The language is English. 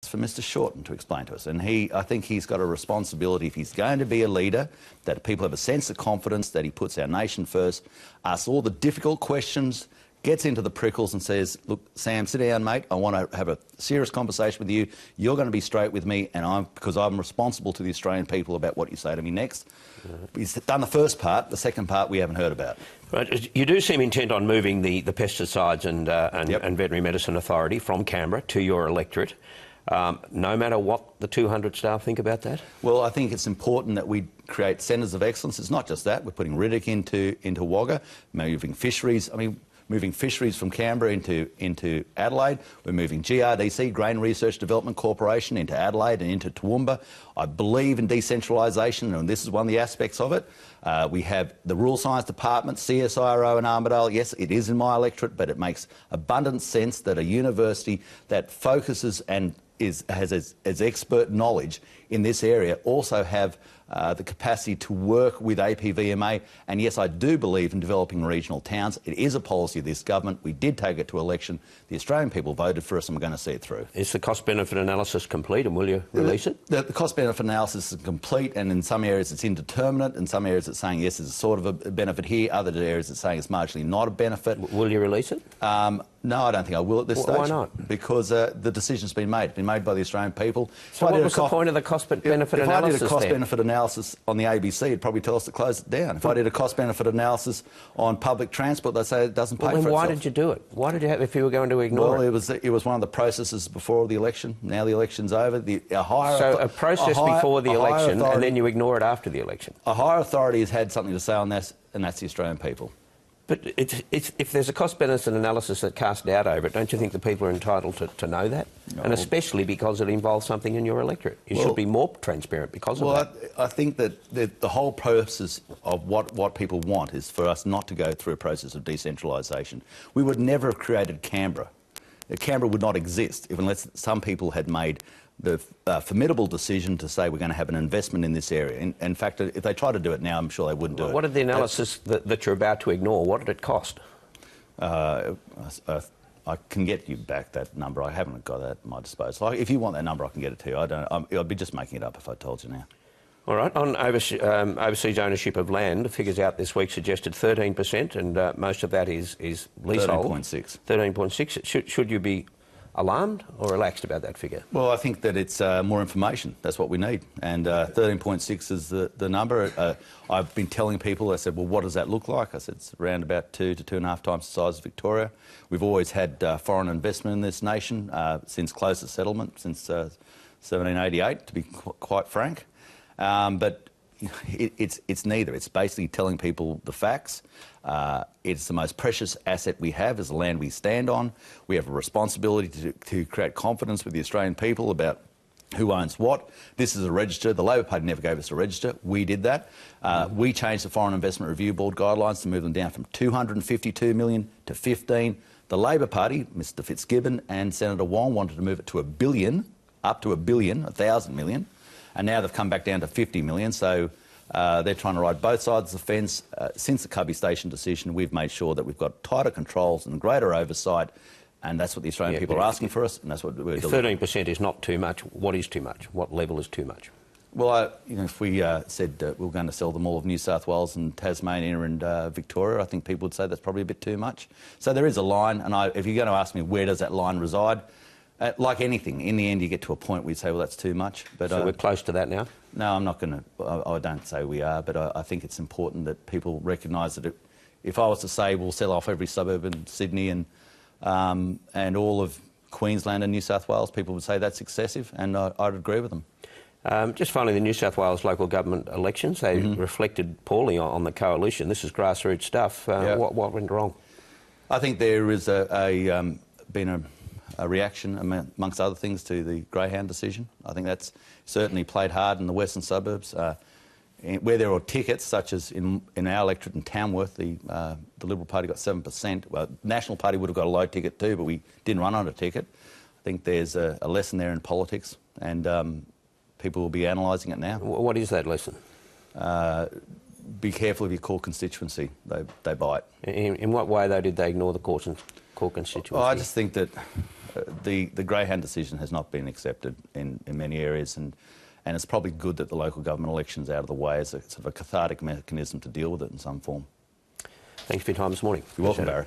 for Mr Shorten to explain to us. And I think he's got a responsibility, if he's going to be a leader, that people have a sense of confidence, that he puts our nation first, asks all the difficult questions, gets into the prickles and says, look, Sam, sit down, mate. I want to have a serious conversation with you. You're going to be straight with me, and because I'm responsible to the Australian people about what you say to me next. He's done the first part. The second part we haven't heard about. Right. You do seem intent on moving the Pesticides and Veterinary Medicine Authority from Canberra to your electorate. No matter what the 200 staff think about that? Well, I think it's important that we create centres of excellence. It's not just that. We're putting Riddick into Wagga, moving fisheries. Moving fisheries from Canberra into Adelaide. We're moving GRDC, Grain Research Development Corporation, into Adelaide and into Toowoomba. I believe in decentralisation, and this is one of the aspects of it. We have the Rural Science Department, CSIRO in Armidale. Yes, it is in my electorate, but it makes abundant sense that a university that focuses and has expert knowledge in this area also have the capacity to work with APVMA. And yes, I do believe in developing regional towns. It is a policy of this government. We did take it to election. The Australian people voted for us, and we're going to see it through. Is the cost-benefit analysis complete, and will you release it? The cost-benefit analysis is complete, and in some areas it's indeterminate. In some areas it's saying, yes, there's a sort of a benefit here. Other areas it's saying it's marginally not a benefit. Will you release it? No, I don't think I will at this stage. Why not? Because the decision's been made. It's been made by the Australian people. So what was the point of the cost-benefit analysis? If I did a cost-benefit analysis on the ABC, it'd probably tell us to close it down. If I did a cost-benefit analysis on public transport, they'd say it doesn't pay for itself. Then why did you do it? Why did you have, if you were going to ignore it? Well, it was one of the processes before the election. Now the election's over. A process before the election, and then you ignore it after the election. A higher authority has had something to say on this, and that's the Australian people. But if there's a cost-benefit analysis that casts doubt over it, don't you think the people are entitled to know that? No. And especially because it involves something in your electorate. You should be more transparent because of that. I think that the whole process of what people want is for us not to go through a process of decentralisation. We would never have created Canberra. Canberra would not exist unless some people had made the formidable decision to say we're going to have an investment in this area. In fact, if they try to do it now, I'm sure they wouldn't do it. What did the analysis that you're about to ignore, what did it cost? I can get you back that number. I haven't got that at my disposal. If you want that number, I can get it to you. I'd be just making it up if I told you now. All right. On overseas ownership of land, the figures out this week suggested 13%, and most of that is leasehold. 13.6. 13.6. Should you be alarmed or relaxed about that figure? Well, I think that it's more information. That's what we need. And 13.6 is the number. I've been telling people, I said, well, what does that look like? I said, it's around about 2 to 2.5 times the size of Victoria. We've always had foreign investment in this nation since closest settlement, since 1788, to be quite frank. But it's neither. It's basically telling people the facts. It's the most precious asset we have is the land we stand on. We have a responsibility to create confidence with the Australian people about who owns what. This is a register. The Labor Party never gave us a register. We did that. We changed the Foreign Investment Review Board guidelines to move them down from 252 million to 15. The Labor Party, Mr Fitzgibbon and Senator Wong, wanted to move it to $1 billion, up to $1 billion, 1,000 million. And now they've come back down to 50 million. So they're trying to ride both sides of the fence. Since the Cubby Station decision, we've made sure that we've got tighter controls and greater oversight, and that's what the Australian people are asking for us, and that's what we're doing. 13% is not too much. What is too much? What level is too much? Well, if we said we were going to sell them all of New South Wales and Tasmania and Victoria, I think people would say that's probably a bit too much. So there is a line, and if you're going to ask me where does that line reside, like anything, in the end you get to a point where you say, well, that's too much. But so we're close to that now? No, I'm not going to. I don't say we are, but I think it's important that people recognise that if I was to say we'll sell off every suburb in Sydney and all of Queensland and New South Wales, people would say that's excessive, and I'd agree with them. Just finally, the New South Wales local government elections, they reflected poorly on the coalition. This is grassroots stuff. What went wrong? I think there is been a reaction, amongst other things, to the Greyhound decision. I think that's certainly played hard in the western suburbs. Where there are tickets, such as in our electorate in Tamworth, the Liberal Party got 7%. Well, the National Party would have got a low ticket too, but we didn't run on a ticket. I think there's a lesson there in politics, and people will be analysing it now. What is that lesson? Be careful of your core constituency. They buy it. In what way, though, did they ignore the core constituency? Well, I just think that the greyhound decision has not been accepted in many areas, and it's probably good that the local government election's out of the way as a sort of a cathartic mechanism to deal with it in some form. Thanks for your time this morning. You're welcome, Barry.